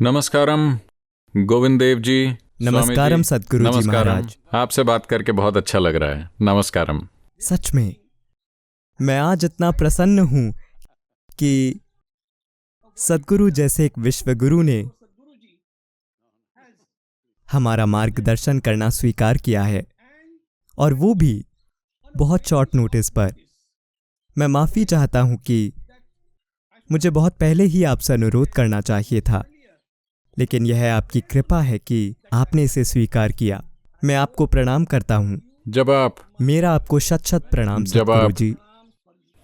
नमस्कारम गोविंद देव जी। नमस्कारम सद्गुरु जी नमस्कारम। महाराज। आपसे बात करके बहुत अच्छा लग रहा है। नमस्कारम। सच में मैं आज इतना प्रसन्न हूं कि सद्गुरु जैसे एक विश्व गुरु ने हमारा मार्गदर्शन करना स्वीकार किया है, और वो भी बहुत शॉर्ट नोटिस पर। मैं माफी चाहता हूं कि मुझे बहुत पहले ही आपसे अनुरोध करना चाहिए था, लेकिन यह आपकी कृपा है कि आपने इसे स्वीकार किया। मैं आपको प्रणाम करता हूं। मेरा आपको शत शत प्रणाम सद्गुरु जी।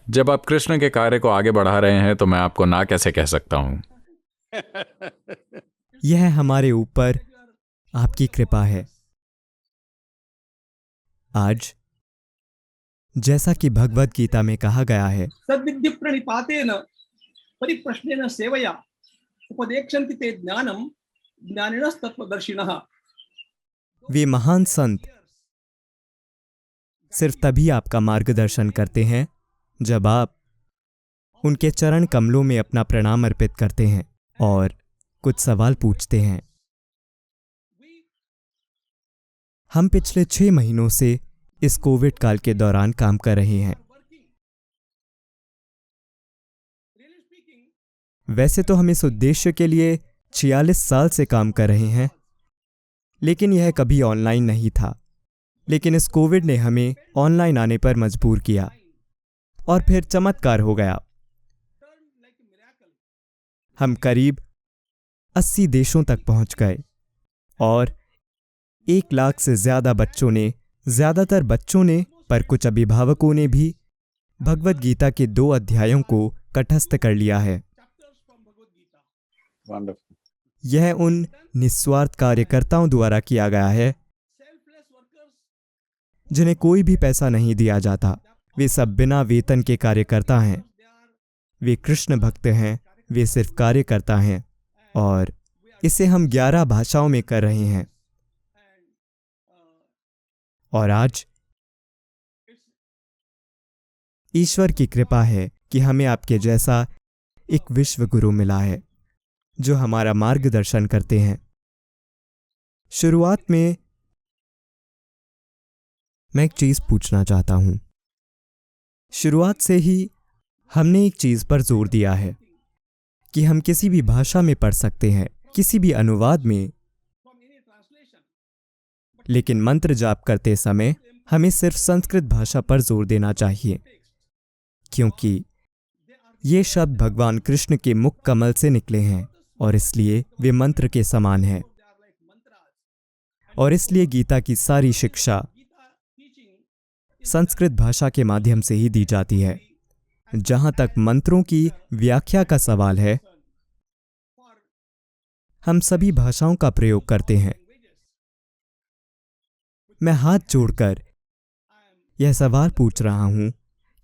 जब आप कृष्ण के कार्य को आगे बढ़ा रहे हैं तो मैं आपको ना कैसे कह सकता हूं। यह हमारे ऊपर आपकी कृपा है। आज जैसा कि भगवद गीता में कहा गया है, सद्विद्य प्रणिपातेन परिप्रश्नेन सेवया उपदेक्षन्ति ते ज्ञानम ज्ञानिनस्तत्वदर्शिनः। वे महान संत सिर्फ तभी आपका मार्गदर्शन करते हैं जब आप उनके चरण कमलों में अपना प्रणाम अर्पित करते हैं और कुछ सवाल पूछते हैं। हम पिछले 6 महीनों से इस कोविड काल के दौरान काम कर रहे हैं। वैसे तो हम इस उद्देश्य के लिए 46 साल से काम कर रहे हैं, लेकिन यह कभी ऑनलाइन नहीं था। लेकिन इस कोविड ने हमें ऑनलाइन आने पर मजबूर किया, और फिर चमत्कार हो गया। हम करीब 80 देशों तक पहुंच गए, और 1 लाख से ज्यादातर बच्चों ने पर कुछ अभिभावकों ने भी भगवद गीता के 2 अध्यायों को कंठस्थ कर लिया है। यह उन निस्वार्थ कार्यकर्ताओं द्वारा किया गया है जिन्हें कोई भी पैसा नहीं दिया जाता। वे सब बिना वेतन के कार्यकर्ता हैं। वे कृष्ण भक्त हैं। वे सिर्फ कार्यकर्ता हैं, और इसे हम 11 भाषाओं में कर रहे हैं। और आज ईश्वर की कृपा है कि हमें आपके जैसा एक विश्व गुरु मिला है जो हमारा मार्गदर्शन करते हैं। शुरुआत में मैं एक चीज पूछना चाहता हूं। शुरुआत से ही हमने एक चीज पर जोर दिया है कि हम किसी भी भाषा में पढ़ सकते हैं, किसी भी अनुवाद में, लेकिन मंत्र जाप करते समय हमें सिर्फ संस्कृत भाषा पर जोर देना चाहिए, क्योंकि ये शब्द भगवान कृष्ण के मुख कमल से निकले हैं, और इसलिए वे मंत्र के समान हैं। और इसलिए गीता की सारी शिक्षा संस्कृत भाषा के माध्यम से ही दी जाती है। जहां तक मंत्रों की व्याख्या का सवाल है, हम सभी भाषाओं का प्रयोग करते हैं। मैं हाथ जोड़कर यह सवाल पूछ रहा हूं,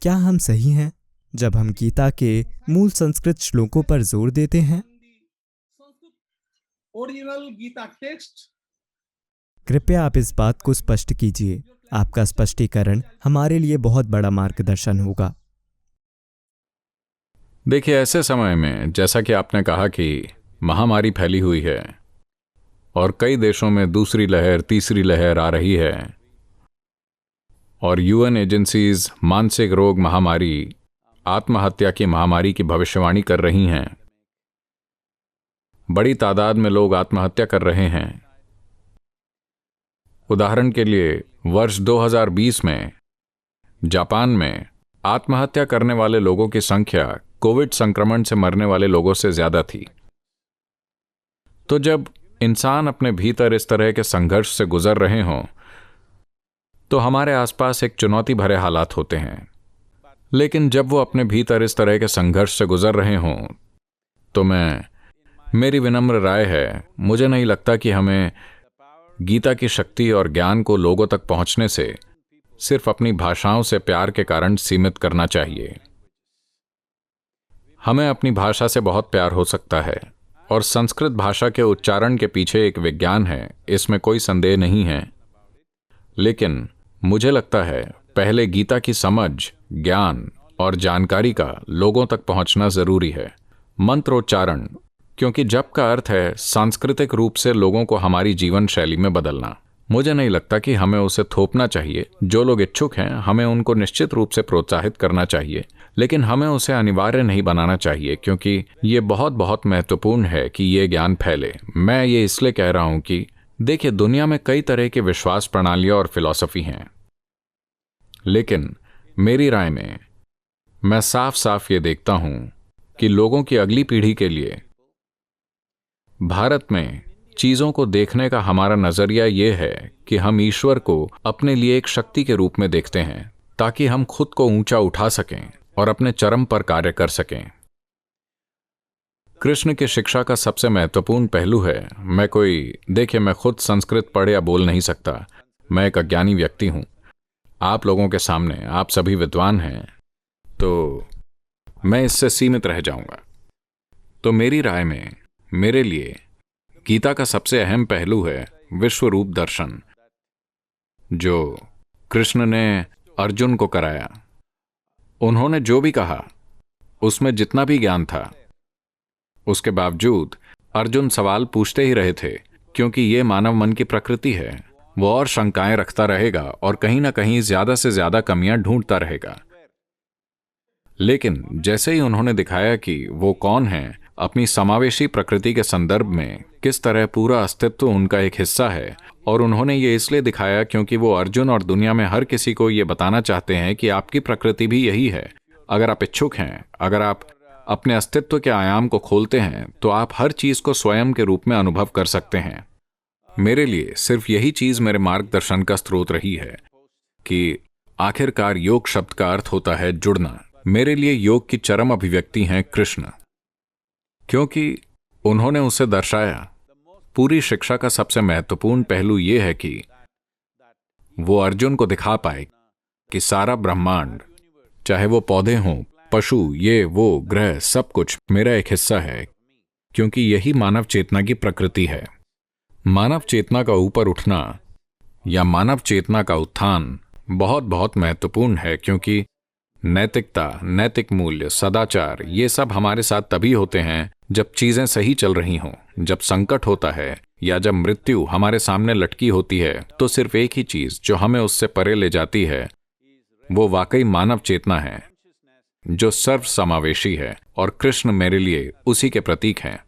क्या हम सही हैं जब हम गीता के मूल संस्कृत श्लोकों पर जोर देते हैं? Original Gita text. कृपया आप इस बात को स्पष्ट कीजिए। आपका स्पष्टीकरण हमारे लिए बहुत बड़ा मार्गदर्शन होगा। देखिए, ऐसे समय में जैसा कि आपने कहा कि महामारी फैली हुई है और कई देशों में दूसरी लहर, तीसरी लहर आ रही है, और यूएन एजेंसीज मानसिक रोग महामारी, आत्महत्या की महामारी की भविष्यवाणी कर रही हैं। बड़ी तादाद में लोग आत्महत्या कर रहे हैं। उदाहरण के लिए, वर्ष 2020 में जापान में आत्महत्या करने वाले लोगों की संख्या कोविड संक्रमण से मरने वाले लोगों से ज्यादा थी। तो जब इंसान अपने भीतर इस तरह के संघर्ष से गुजर रहे हों, तो हमारे आसपास एक चुनौती भरे हालात होते हैं। लेकिन जब वो अपने भीतर इस तरह के संघर्ष से गुजर रहे हों, तो मेरी विनम्र राय है, मुझे नहीं लगता कि हमें गीता की शक्ति और ज्ञान को लोगों तक पहुंचने से सिर्फ अपनी भाषाओं से प्यार के कारण सीमित करना चाहिए। हमें अपनी भाषा से बहुत प्यार हो सकता है, और संस्कृत भाषा के उच्चारण के पीछे एक विज्ञान है, इसमें कोई संदेह नहीं है। लेकिन मुझे लगता है पहले गीता की समझ, ज्ञान और जानकारी का लोगों तक पहुंचना जरूरी है। मंत्रोच्चारण क्योंकि जप का अर्थ है सांस्कृतिक रूप से लोगों को हमारी जीवन शैली में बदलना। मुझे नहीं लगता कि हमें उसे थोपना चाहिए। जो लोग इच्छुक हैं हमें उनको निश्चित रूप से प्रोत्साहित करना चाहिए, लेकिन हमें उसे अनिवार्य नहीं बनाना चाहिए, क्योंकि ये बहुत बहुत महत्वपूर्ण है कि ये ज्ञान फैले। मैं ये इसलिए कह रहा हूं कि देखिए, दुनिया में कई तरह के विश्वास प्रणालियां और फिलॉसफी हैं, लेकिन मेरी राय में मैं साफ साफ ये देखता हूं कि लोगों की अगली पीढ़ी के लिए भारत में चीजों को देखने का हमारा नजरिया ये है कि हम ईश्वर को अपने लिए एक शक्ति के रूप में देखते हैं, ताकि हम खुद को ऊंचा उठा सकें और अपने चरम पर कार्य कर सकें। कृष्ण की शिक्षा का सबसे महत्वपूर्ण पहलू है, मैं खुद संस्कृत पढ़ या बोल नहीं सकता, मैं एक अज्ञानी व्यक्ति हूं। आप लोगों के सामने आप सभी विद्वान हैं, तो मैं इससे सीमित रह जाऊंगा। तो मेरी राय में मेरे लिए गीता का सबसे अहम पहलू है विश्व रूप दर्शन, जो कृष्ण ने अर्जुन को कराया। उन्होंने जो भी कहा उसमें जितना भी ज्ञान था, उसके बावजूद अर्जुन सवाल पूछते ही रहे थे, क्योंकि ये मानव मन की प्रकृति है। वो और शंकाएं रखता रहेगा और कहीं ना कहीं ज्यादा से ज्यादा कमियां ढूंढता रहेगा। लेकिन जैसे ही उन्होंने दिखाया कि वो कौन है, अपनी समावेशी प्रकृति के संदर्भ में किस तरह पूरा अस्तित्व उनका एक हिस्सा है, और उन्होंने ये इसलिए दिखाया क्योंकि वो अर्जुन और दुनिया में हर किसी को ये बताना चाहते हैं कि आपकी प्रकृति भी यही है। अगर आप इच्छुक हैं, अगर आप अपने अस्तित्व के आयाम को खोलते हैं, तो आप हर चीज को स्वयं के रूप में अनुभव कर सकते हैं। मेरे लिए सिर्फ यही चीज मेरे मार्गदर्शन का स्रोत रही है कि आखिरकार योग शब्द का अर्थ होता है जुड़ना। मेरे लिए योग की चरम अभिव्यक्ति हैं कृष्ण, क्योंकि उन्होंने उसे दर्शाया। पूरी शिक्षा का सबसे महत्वपूर्ण पहलू यह है कि वो अर्जुन को दिखा पाए कि सारा ब्रह्मांड, चाहे वो पौधे हों, पशु, ये वो ग्रह, सब कुछ मेरा एक हिस्सा है, क्योंकि यही मानव चेतना की प्रकृति है। मानव चेतना का ऊपर उठना या मानव चेतना का उत्थान बहुत बहुत महत्वपूर्ण है, क्योंकि नैतिकता, नैतिक मूल्य, सदाचार, ये सब हमारे साथ तभी होते हैं जब चीजें सही चल रही हों। जब संकट होता है या जब मृत्यु हमारे सामने लटकी होती है, तो सिर्फ एक ही चीज जो हमें उससे परे ले जाती है, वो वाकई मानव चेतना है, जो सर्व समावेशी है, और कृष्ण मेरे लिए उसी के प्रतीक हैं।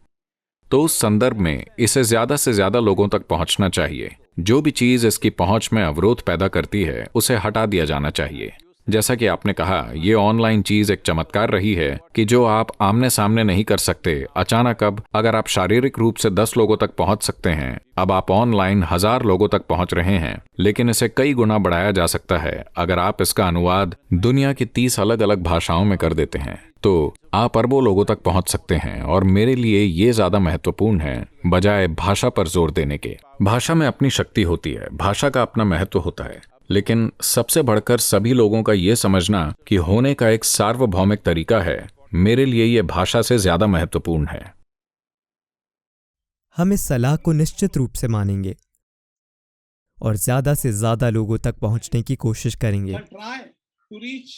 तो उस संदर्भ में इसे ज्यादा से ज्यादा लोगों तक पहुंचना चाहिए। जो भी चीज इसकी पहुंच में अवरोध पैदा करती है, उसे हटा दिया जाना चाहिए। जैसा कि आपने कहा, ये ऑनलाइन चीज एक चमत्कार रही है कि जो आप आमने सामने नहीं कर सकते, अचानक अब अगर आप शारीरिक रूप से 10 लोगों तक पहुंच सकते हैं, अब आप ऑनलाइन 1000 लोगों तक पहुंच रहे हैं। लेकिन इसे कई गुना बढ़ाया जा सकता है अगर आप इसका अनुवाद दुनिया की 30 अलग अलग भाषाओं में कर देते हैं, तो आप अरबों लोगों तक पहुंच सकते हैं। और मेरे लिए ये ज्यादा महत्वपूर्ण है बजाय भाषा पर जोर देने के। भाषा में अपनी शक्ति होती है, भाषा का अपना महत्व होता है, लेकिन सबसे बढ़कर सभी लोगों का यह समझना कि होने का एक सार्वभौमिक तरीका है, मेरे लिए यह भाषा से ज्यादा महत्वपूर्ण है। हम इस सलाह को निश्चित रूप से मानेंगे और ज्यादा से ज्यादा लोगों तक पहुंचने की कोशिश करेंगे। and try to reach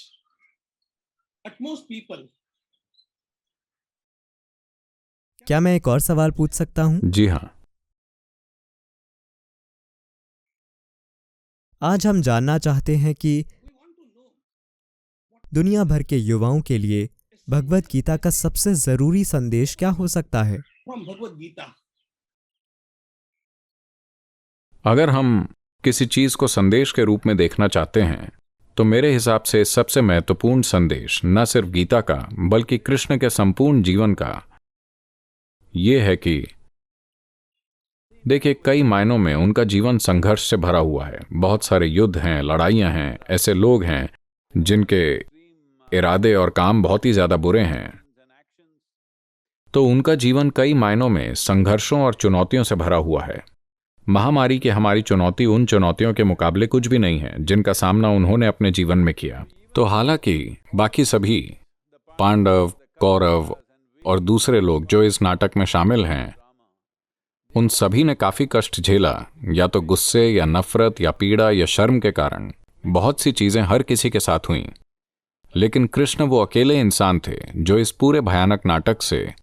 utmost people. क्या मैं एक और सवाल पूछ सकता हूं? जी हाँ। आज हम जानना चाहते हैं कि दुनिया भर के युवाओं के लिए भगवत गीता का सबसे जरूरी संदेश क्या हो सकता है? From Bhagavad Gita, अगर हम किसी चीज को संदेश के रूप में देखना चाहते हैं, तो मेरे हिसाब से सबसे महत्वपूर्ण संदेश न सिर्फ गीता का बल्कि कृष्ण के संपूर्ण जीवन का ये है कि देखिए, कई मायनों में उनका जीवन संघर्ष से भरा हुआ है। बहुत सारे युद्ध हैं, लड़ाइयां हैं, ऐसे लोग हैं जिनके इरादे और काम बहुत ही ज्यादा बुरे हैं। तो उनका जीवन कई मायनों में संघर्षों और चुनौतियों से भरा हुआ है। महामारी की हमारी चुनौती उन चुनौतियों के मुकाबले कुछ भी नहीं है जिनका सामना उन्होंने अपने जीवन में किया। तो हालांकि बाकी सभी पांडव, कौरव और दूसरे लोग जो इस नाटक में शामिल हैं, उन सभी ने काफी कष्ट झेला, या तो गुस्से या नफरत या पीड़ा या शर्म के कारण। बहुत सी चीजें हर किसी के साथ हुईं, लेकिन कृष्ण वो अकेले इंसान थे जो इस पूरे भयानक नाटक से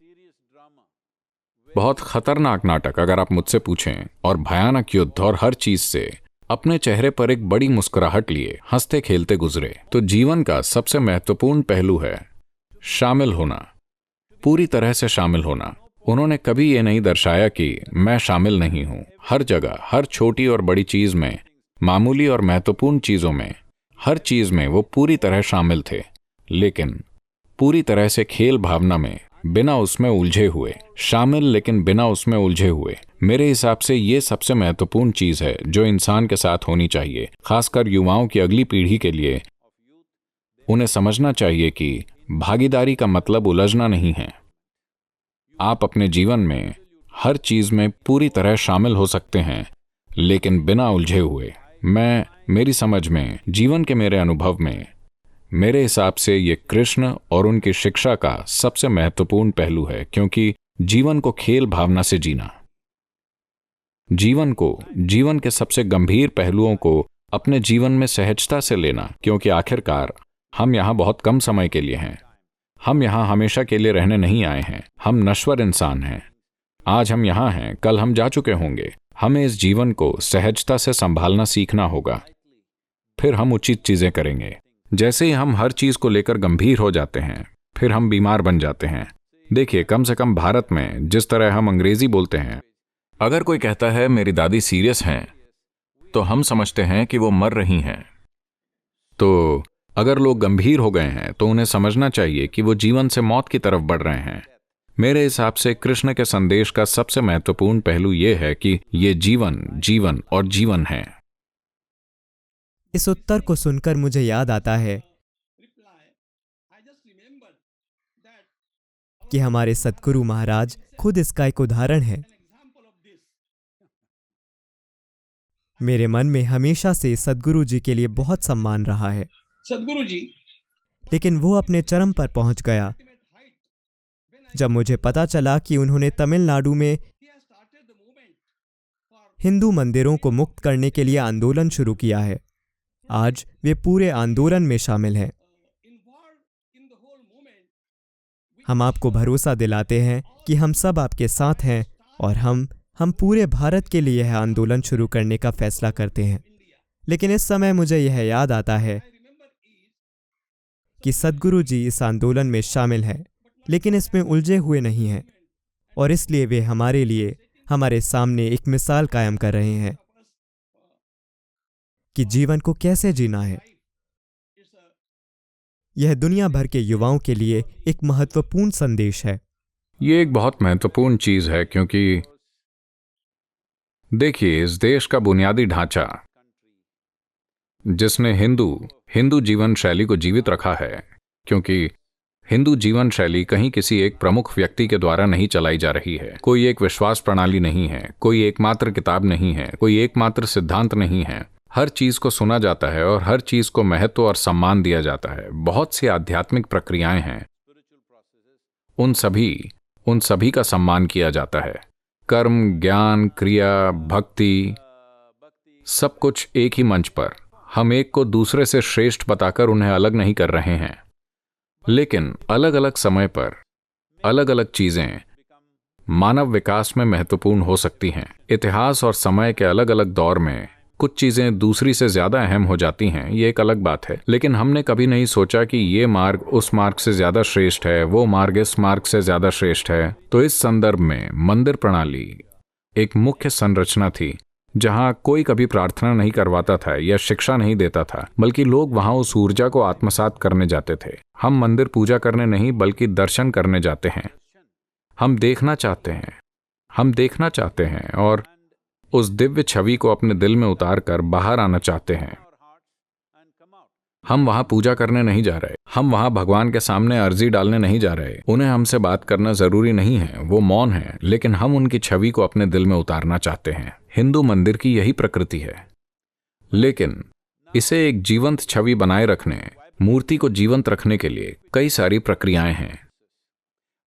बहुत खतरनाक नाटक अगर आप मुझसे पूछें, और भयानक युद्ध और हर चीज से अपने चेहरे पर एक बड़ी मुस्कुराहट लिए हंसते खेलते गुजरे। तो जीवन का सबसे महत्वपूर्ण पहलू है शामिल होना, पूरी तरह से शामिल होना। उन्होंने कभी ये नहीं दर्शाया कि मैं शामिल नहीं हूं। हर जगह, हर छोटी और बड़ी चीज में, मामूली और महत्वपूर्ण चीजों में, हर चीज में वो पूरी तरह शामिल थे, लेकिन पूरी तरह से खेल भावना में, बिना उसमें उलझे हुए। शामिल लेकिन बिना उसमें उलझे हुए। मेरे हिसाब से ये सबसे महत्वपूर्ण चीज है जो इंसान के साथ होनी चाहिए, खासकर युवाओं की अगली पीढ़ी के लिए। उन्हें समझना चाहिए कि भागीदारी का मतलब उलझना नहीं है। आप अपने जीवन में हर चीज में पूरी तरह शामिल हो सकते हैं, लेकिन बिना उलझे हुए। मेरी समझ में, जीवन के मेरे अनुभव में, मेरे हिसाब से ये कृष्ण और उनकी शिक्षा का सबसे महत्वपूर्ण पहलू है, क्योंकि जीवन को खेल भावना से जीना, जीवन के सबसे गंभीर पहलुओं को अपने जीवन में सहजता से लेना, क्योंकि आखिरकार हम यहाँ बहुत कम समय के लिए हैं। हम यहाँ हमेशा के लिए रहने नहीं आए हैं। हम नश्वर इंसान हैं। आज हम यहाँ हैं, कल हम जा चुके होंगे। हमें इस जीवन को सहजता से संभालना सीखना होगा, फिर हम उचित चीजें करेंगे। जैसे ही हम हर चीज को लेकर गंभीर हो जाते हैं, फिर हम बीमार बन जाते हैं। देखिए, कम से कम भारत में जिस तरह हम अंग्रेजी बोलते हैं, अगर कोई कहता है मेरी दादी सीरियस हैं, तो हम समझते हैं कि वो मर रही हैं। तो अगर लोग गंभीर हो गए हैं तो उन्हें समझना चाहिए कि वो जीवन से मौत की तरफ बढ़ रहे हैं। मेरे हिसाब से कृष्ण के संदेश का सबसे महत्वपूर्ण पहलू यह है कि ये जीवन और जीवन है। इस उत्तर को सुनकर मुझे याद आता है कि हमारे सद्गुरु महाराज खुद इसका एक उदाहरण है। मेरे मन में हमेशा से सद्गुरु जी के लिए बहुत सम्मान रहा है, सदगुरु जी, लेकिन वो अपने चरम पर पहुंच गया जब मुझे पता चला कि उन्होंने तमिलनाडु में हिंदू मंदिरों को मुक्त करने के लिए आंदोलन शुरू किया है। आज वे पूरे आंदोलन में शामिल हैं। हम आपको भरोसा दिलाते हैं कि हम सब आपके साथ हैं और हम पूरे भारत के लिए यह आंदोलन शुरू करने का फैसला करते हैं। लेकिन इस समय मुझे यह याद आता है कि सद्गुरु जी इस आंदोलन में शामिल हैं, लेकिन इसमें उलझे हुए नहीं हैं, और इसलिए वे हमारे लिए, हमारे सामने एक मिसाल कायम कर रहे हैं कि जीवन को कैसे जीना है। यह दुनिया भर के युवाओं के लिए एक महत्वपूर्ण संदेश है। ये एक बहुत महत्वपूर्ण चीज है, क्योंकि देखिए, इस देश का बुनियादी ढांचा जिसने हिंदू जीवन शैली को जीवित रखा है, क्योंकि हिंदू जीवन शैली कहीं किसी एक प्रमुख व्यक्ति के द्वारा नहीं चलाई जा रही है। कोई एक विश्वास प्रणाली नहीं है, कोई एकमात्र किताब नहीं है, कोई एकमात्र सिद्धांत नहीं है। हर चीज को सुना जाता है और हर चीज को महत्व और सम्मान दिया जाता है। बहुत सी आध्यात्मिक प्रक्रियाएं हैं, उन सभी का सम्मान किया जाता है। कर्म, ज्ञान, क्रिया, भक्ति, सब कुछ एक ही मंच पर। हम एक को दूसरे से श्रेष्ठ बताकर उन्हें अलग नहीं कर रहे हैं, लेकिन अलग अलग समय पर अलग अलग चीजें मानव विकास में महत्वपूर्ण हो सकती हैं। इतिहास और समय के अलग अलग दौर में कुछ चीजें दूसरी से ज्यादा अहम हो जाती हैं, ये एक अलग बात है। लेकिन हमने कभी नहीं सोचा कि ये मार्ग उस मार्ग से ज्यादा श्रेष्ठ है, वो मार्ग इस मार्ग से ज्यादा श्रेष्ठ है। तो इस संदर्भ में मंदिर प्रणाली एक मुख्य संरचना थी, जहां कोई कभी प्रार्थना नहीं करवाता था या शिक्षा नहीं देता था, बल्कि लोग वहां उस ऊर्जा को आत्मसात करने जाते थे। हम मंदिर पूजा करने नहीं, बल्कि दर्शन करने जाते हैं। हम देखना चाहते हैं और उस दिव्य छवि को अपने दिल में उतार कर बाहर आना चाहते हैं। हम वहां पूजा करने नहीं जा रहे, हम वहां भगवान के सामने अर्जी डालने नहीं जा रहे। उन्हें हमसे बात करना जरूरी नहीं है, वो मौन है, लेकिन हम उनकी छवि को अपने दिल में उतारना चाहते हैं। हिंदू मंदिर की यही प्रकृति है, लेकिन इसे एक जीवंत छवि बनाए रखने, मूर्ति को जीवंत रखने के लिए कई सारी प्रक्रियाएं हैं।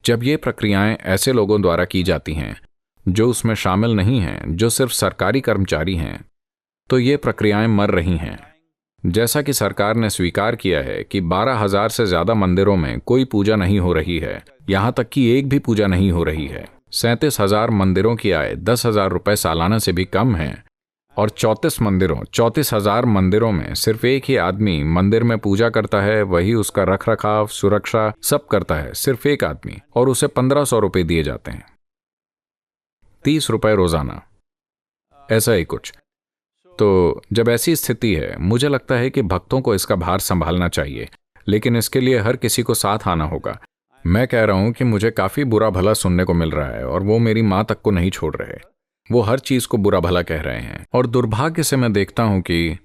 जब ये प्रक्रियाएं ऐसे लोगों द्वारा की जाती हैं जो उसमें शामिल नहीं हैं, जो सिर्फ सरकारी कर्मचारी हैं, तो ये प्रक्रियाएं मर रही हैं। जैसा कि सरकार ने स्वीकार किया है कि 12,000 से ज्यादा मंदिरों में कोई पूजा नहीं हो रही है, यहां तक कि एक भी पूजा नहीं हो रही है। 37,000 मंदिरों की आय 10,000 रुपये सालाना से भी कम है, और 34,000 मंदिरों में सिर्फ एक ही आदमी मंदिर में पूजा करता है, वही उसका रख रखाव सुरक्षा सब करता है, सिर्फ एक आदमी, और उसे 1,500 रुपये दिए जाते हैं, 30 रुपये रोजाना, ऐसा ही कुछ। तो जब ऐसी स्थिति है, मुझे लगता है कि भक्तों को इसका भार संभालना चाहिए, लेकिन इसके लिए हर किसी को साथ आना होगा। मैं कह रहा हूं कि मुझे काफी बुरा भला सुनने को मिल रहा है, और वो मेरी माँ तक को नहीं छोड़ रहे। वो हर चीज को बुरा भला कह रहे हैं, और दुर्भाग्य से मैं देखता हूं कि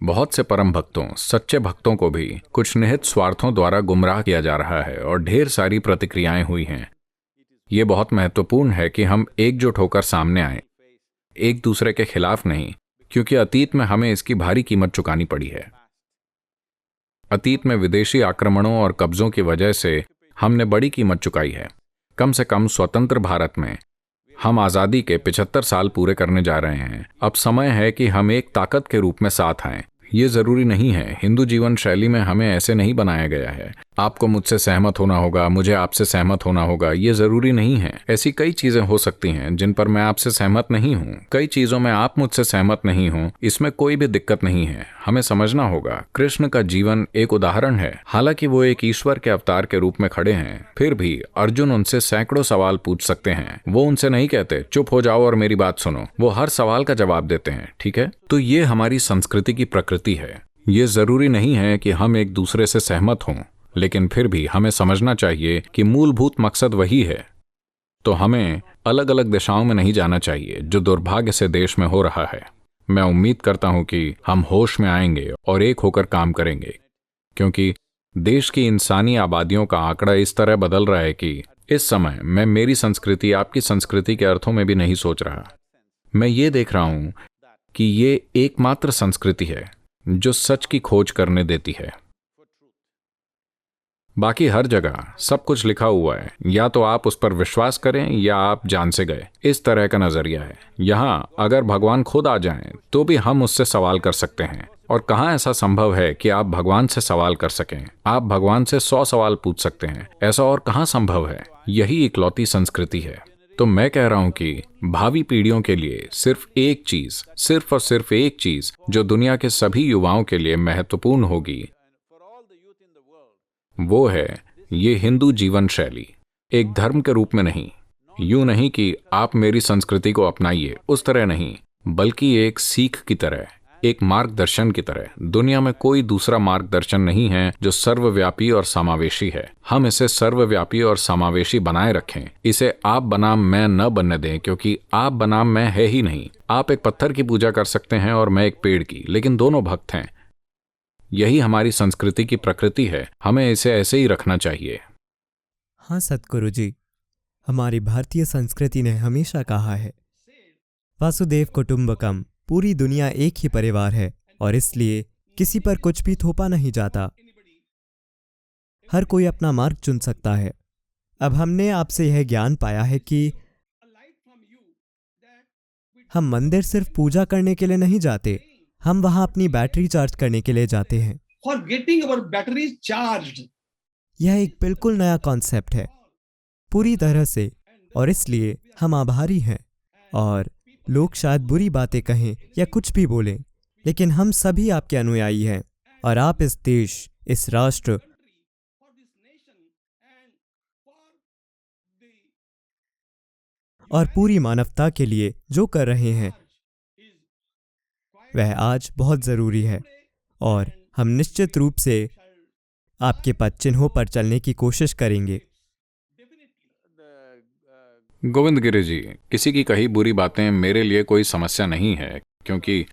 बहुत से परम भक्तों, सच्चे भक्तों को भी कुछ निहित स्वार्थों द्वारा गुमराह किया जा रहा है, और ढेर सारी प्रतिक्रियाएं हुई हैं। ये बहुत महत्वपूर्ण है कि हम एकजुट होकर सामने आए, एक दूसरे के खिलाफ नहीं, क्योंकि अतीत में हमें इसकी भारी कीमत चुकानी पड़ी है। अतीत में विदेशी आक्रमणों और कब्जों की वजह से हमने बड़ी कीमत चुकाई है। कम से कम स्वतंत्र भारत में हम आज़ादी के 75 साल पूरे करने जा रहे हैं। अब समय है कि हम एक ताकत के रूप में साथ आएं। ये जरूरी नहीं है, हिंदू जीवन शैली में हमें ऐसे नहीं बनाया गया है। आपको मुझसे सहमत होना होगा, मुझे आपसे सहमत होना होगा, ये जरूरी नहीं है। ऐसी कई चीजें हो सकती हैं जिन पर मैं आपसे सहमत नहीं हूँ, कई चीजों में आप मुझसे सहमत नहीं हो, इसमें कोई भी दिक्कत नहीं है। हमें समझना होगा, कृष्ण का जीवन एक उदाहरण है। हालांकि वो एक ईश्वर के अवतार के रूप में खड़े हैं, फिर भी अर्जुन उनसे सैकड़ों सवाल पूछ सकते हैं। वो उनसे नहीं कहते चुप हो जाओ और मेरी बात सुनो, वो हर सवाल का जवाब देते हैं। ठीक है, तो ये हमारी संस्कृति की प्रकृति है। ये जरूरी नहीं है कि हम एक दूसरे से सहमत हों, लेकिन फिर भी हमें समझना चाहिए कि मूलभूत मकसद वही है। तो हमें अलग अलग दिशाओं में नहीं जाना चाहिए, जो दुर्भाग्य से देश में हो रहा है। मैं उम्मीद करता हूं कि हम होश में आएंगे और एक होकर काम करेंगे, क्योंकि देश की इंसानी आबादियों का आंकड़ा इस तरह बदल रहा है कि इस समय मैं मेरी संस्कृति आपकी संस्कृति के अर्थों में भी नहीं सोच रहा। मैं ये देख रहा हूं कि ये एकमात्र संस्कृति है जो सच की खोज करने देती है। बाकी हर जगह सब कुछ लिखा हुआ है, या तो आप उस पर विश्वास करें या आप जान से गए, इस तरह का नजरिया है। यहां अगर भगवान खुद आ जाएं तो भी हम उससे सवाल कर सकते हैं, और कहां ऐसा संभव है कि आप भगवान से सवाल कर सकें? आप भगवान से 100 सवाल पूछ सकते हैं, ऐसा और कहां संभव है? यही इकलौती संस्कृति है। तो मैं कह रहा हूं कि भावी पीढ़ियों के लिए सिर्फ एक चीज, सिर्फ और सिर्फ एक चीज जो दुनिया के सभी युवाओं के लिए महत्वपूर्ण होगी, वो है ये हिंदू जीवन शैली। एक धर्म के रूप में नहीं, यूं नहीं कि आप मेरी संस्कृति को अपनाइए, उस तरह नहीं, बल्कि एक सीख की तरह, एक मार्गदर्शन की तरह। दुनिया में कोई दूसरा मार्गदर्शन नहीं है जो सर्वव्यापी और समावेशी है। हम इसे सर्वव्यापी और समावेशी बनाए रखें। इसे आप बनाम मैं न बनने दें, क्योंकि आप बनाम मैं है ही नहीं। आप एक पत्थर की पूजा कर सकते हैं और मैं एक पेड़ की, लेकिन दोनों भक्त हैं। यही हमारी संस्कृति की प्रकृति है, हमें इसे ऐसे ही रखना चाहिए। हाँ सतगुरु जी, हमारी भारतीय संस्कृति ने हमेशा कहा है वासुदेव कुटुंबकम, पूरी दुनिया एक ही परिवार है, और इसलिए किसी पर कुछ भी थोपा नहीं जाता। हर कोई अपना मार्ग चुन सकता है। अब हमने आपसे यह ज्ञान पाया है कि हम मंदिर सिर्फ पूजा करने के लिए नहीं जाते, हम वहां अपनी बैटरी चार्ज करने के लिए जाते हैं। For getting our batteries charged. यह एक बिल्कुल नया कॉन्सेप्ट है, पूरी तरह से, और इसलिए हम आभारी हैं। और लोग शायद बुरी बातें कहें या कुछ भी बोलें, लेकिन हम सभी आपके अनुयायी हैं, और आप इस देश, इस राष्ट्र और पूरी मानवता के लिए जो कर रहे हैं वह आज बहुत जरूरी है, और हम निश्चित रूप से आपके पद चिन्हों पर चलने की कोशिश करेंगे। गोविंद गिरी जी, किसी की कही बुरी बातें मेरे लिए कोई समस्या नहीं है, क्योंकि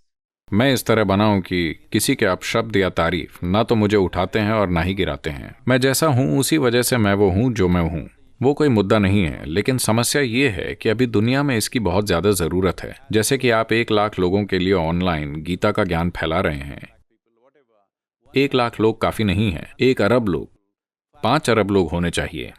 मैं इस तरह बना हूं कि किसी के अपशब्द या तारीफ ना तो मुझे उठाते हैं और ना ही गिराते हैं। मैं जैसा हूं उसी वजह से मैं वो हूं जो मैं हूं। वो कोई मुद्दा नहीं है, लेकिन समस्या ये है कि अभी दुनिया में इसकी बहुत ज्यादा जरूरत है। जैसे कि आप 1 लाख लोगों के लिए ऑनलाइन गीता का ज्ञान फैला रहे हैं। 1 लाख लोग काफी नहीं है, 1 अरब लोग, 5 अरब लोग होने चाहिए।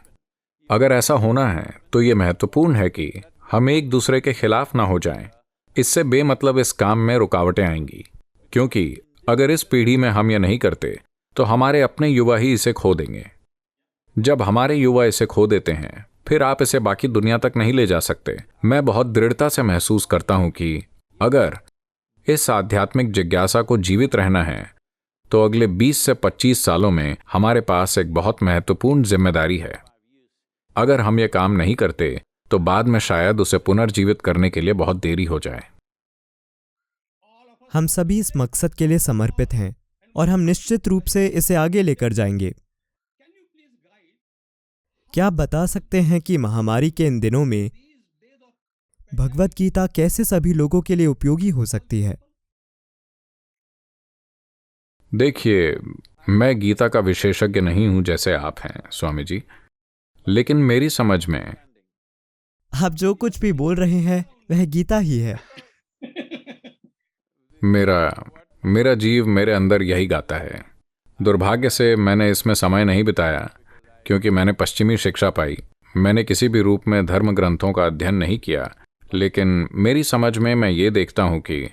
अगर ऐसा होना है तो ये महत्वपूर्ण है कि हम एक दूसरे के खिलाफ ना हो जाएं। इससे बेमतलब इस काम में रुकावटें आएंगी, क्योंकि अगर इस पीढ़ी में हम ये नहीं करते तो हमारे अपने युवा ही इसे खो देंगे। जब हमारे युवा इसे खो देते हैं फिर आप इसे बाकी दुनिया तक नहीं ले जा सकते। मैं बहुत दृढ़ता से महसूस करता हूं कि अगर इस आध्यात्मिक जिज्ञासा को जीवित रहना है तो अगले 20 से 25 सालों में हमारे पास एक बहुत महत्वपूर्ण जिम्मेदारी है। अगर हम ये काम नहीं करते तो बाद में शायद उसे पुनर्जीवित करने के लिए बहुत देरी हो जाए। हम सभी इस मकसद के लिए समर्पित हैं और हम निश्चित रूप से इसे आगे लेकर जाएंगे। क्या आप बता सकते हैं कि महामारी के इन दिनों में भगवत गीता कैसे सभी लोगों के लिए उपयोगी हो सकती है? देखिए, मैं गीता का विशेषज्ञ नहीं हूं जैसे आप हैं स्वामी जी, लेकिन मेरी समझ में आप जो कुछ भी बोल रहे हैं वह गीता ही है। मेरा जीव मेरे अंदर यही गाता है। दुर्भाग्य से मैंने इसमें समय नहीं बिताया क्योंकि मैंने पश्चिमी शिक्षा पाई। मैंने किसी भी रूप में धर्म ग्रंथों का अध्ययन नहीं किया, लेकिन मेरी समझ में मैं ये देखता हूं कि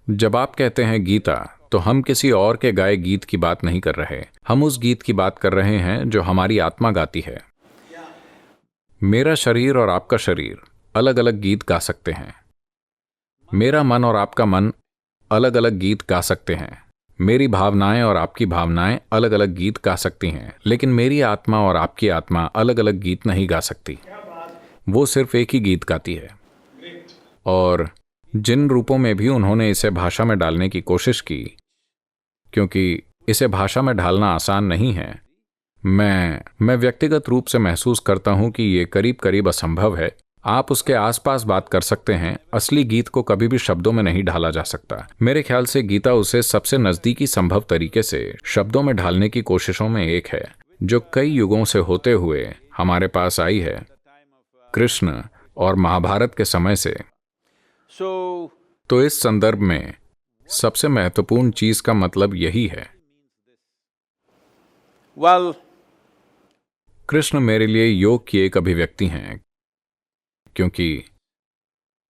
जब आप कहते हैं गीता, तो हम किसी और के गाए गीत की बात नहीं कर रहे। हम उस गीत की बात कर रहे हैं जो हमारी आत्मा गाती है। मेरा शरीर और आपका शरीर अलग अलग गीत गा सकते हैं। मेरा मन और आपका मन अलग अलग गीत गा सकते हैं। मेरी भावनाएं और आपकी भावनाएं अलग अलग गीत गा सकती हैं, लेकिन मेरी आत्मा और आपकी आत्मा अलग अलग गीत नहीं गा सकती। वो सिर्फ एक ही गीत गाती है। और जिन रूपों में भी उन्होंने इसे भाषा में डालने की कोशिश की, क्योंकि इसे भाषा में ढालना आसान नहीं है, मैं व्यक्तिगत रूप से महसूस करता हूं कि ये करीब करीब असंभव है। आप उसके आसपास बात कर सकते हैं, असली गीत को कभी भी शब्दों में नहीं ढाला जा सकता। मेरे ख्याल से गीता उसे सबसे नजदीकी संभव तरीके से शब्दों में ढालने की कोशिशों में एक है, जो कई युगों से होते हुए हमारे पास आई है, कृष्ण और महाभारत के समय से। तो इस संदर्भ में सबसे महत्वपूर्ण चीज का मतलब यही है। कृष्ण मेरे लिए योग की एक अभिव्यक्ति हैं, क्योंकि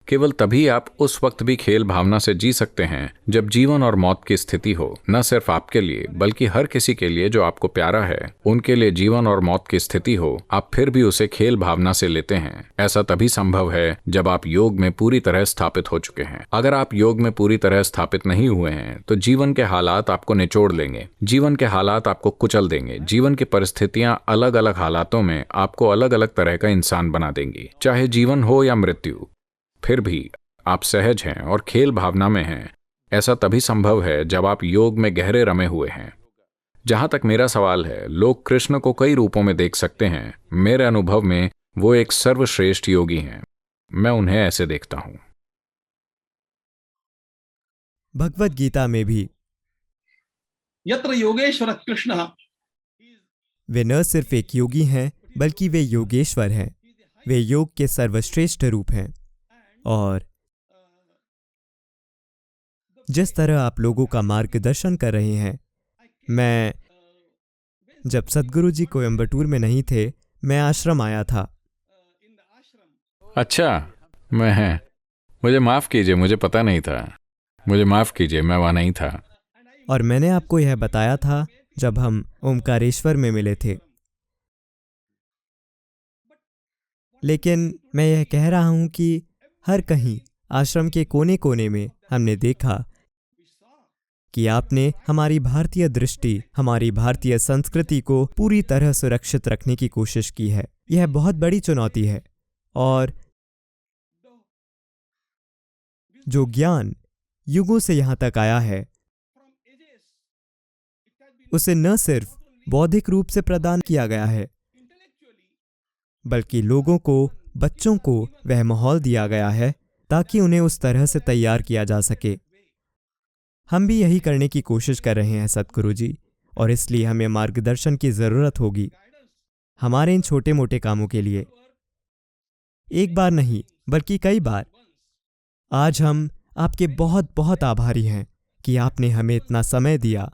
केवल तभी आप उस वक्त भी खेल भावना से जी सकते हैं जब जीवन और मौत की स्थिति हो, न सिर्फ आपके लिए बल्कि हर किसी के लिए जो आपको प्यारा है, उनके लिए जीवन और मौत की स्थिति हो। आप फिर भी उसे खेल भावना से लेते हैं। ऐसा तभी संभव है जब आप योग में पूरी तरह स्थापित हो चुके हैं। अगर आप योग में पूरी तरह स्थापित नहीं हुए हैं तो जीवन के हालात आपको निचोड़ लेंगे, जीवन के हालात आपको कुचल देंगे। जीवन की परिस्थितियां अलग अलग हालातों में आपको अलग अलग तरह का इंसान बना देंगी, चाहे जीवन हो या मृत्यु। फिर भी आप सहज हैं और खेल भावना में हैं। ऐसा तभी संभव है जब आप योग में गहरे रमे हुए हैं। जहां तक मेरा सवाल है, लोग कृष्ण को कई रूपों में देख सकते हैं। मेरे अनुभव में वो एक सर्वश्रेष्ठ योगी हैं। मैं उन्हें ऐसे देखता हूं। भगवत गीता में भी यत्र योगेश्वर कृष्ण, वे न सिर्फ एक योगी हैं बल्कि वे योगेश्वर हैं। वे योग के सर्वश्रेष्ठ रूप हैं। और जिस तरह आप लोगों का मार्गदर्शन कर रहे हैं, मैं जब सद्गुरु जी कोयम्बटूर में नहीं थे, मैं आश्रम आया था। अच्छा, मुझे माफ कीजिए, मुझे पता नहीं था। मुझे माफ कीजिए, मैं वहां नहीं था। और मैंने आपको यह बताया था जब हम ओमकारेश्वर में मिले थे। लेकिन मैं यह कह रहा हूं कि हर कहीं आश्रम के कोने कोने में हमने देखा कि आपने हमारी भारतीय दृष्टि, हमारी भारतीय संस्कृति को पूरी तरह सुरक्षित रखने की कोशिश की है। यह बहुत बड़ी चुनौती है। और जो ज्ञान युगों से यहाँ तक आया है, उसे न सिर्फ बौद्धिक रूप से प्रदान किया गया है, बल्कि लोगों को, बच्चों को वह माहौल दिया गया है ताकि उन्हें उस तरह से तैयार किया जा सके। हम भी यही करने की कोशिश कर रहे हैं सद्गुरु जी, और इसलिए हमें मार्गदर्शन की जरूरत होगी हमारे इन छोटे मोटे कामों के लिए। एक बार नहीं बल्कि कई बार। आज हम आपके बहुत बहुत आभारी हैं कि आपने हमें इतना समय दिया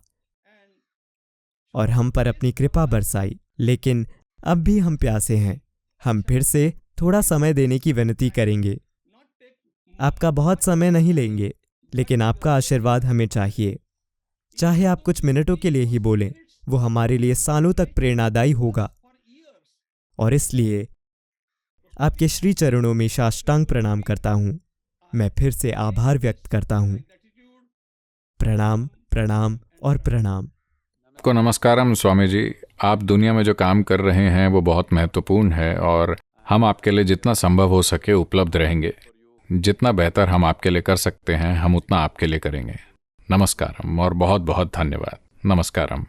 और हम पर अपनी कृपा बरसाई। लेकिन अब भी हम प्यासे हैं। हम फिर से थोड़ा समय देने की विनती करेंगे। आपका बहुत समय नहीं लेंगे, लेकिन आपका आशीर्वाद हमें चाहिए। चाहे आप कुछ मिनटों के लिए ही बोलें, वो हमारे लिए सालों तक प्रेरणादायी होगा। और इसलिए आपके श्री चरणों में साष्टांग प्रणाम करता हूँ। मैं फिर से आभार व्यक्त करता हूँ। प्रणाम, प्रणाम और प्रणाम। आपको नमस्कारम स्वामी जी। आप दुनिया में जो काम कर रहे हैं वो बहुत महत्वपूर्ण है और हम आपके लिए जितना संभव हो सके उपलब्ध रहेंगे। जितना बेहतर हम आपके लिए कर सकते हैं हम उतना आपके लिए करेंगे। नमस्कारम और बहुत बहुत धन्यवाद। नमस्कारम।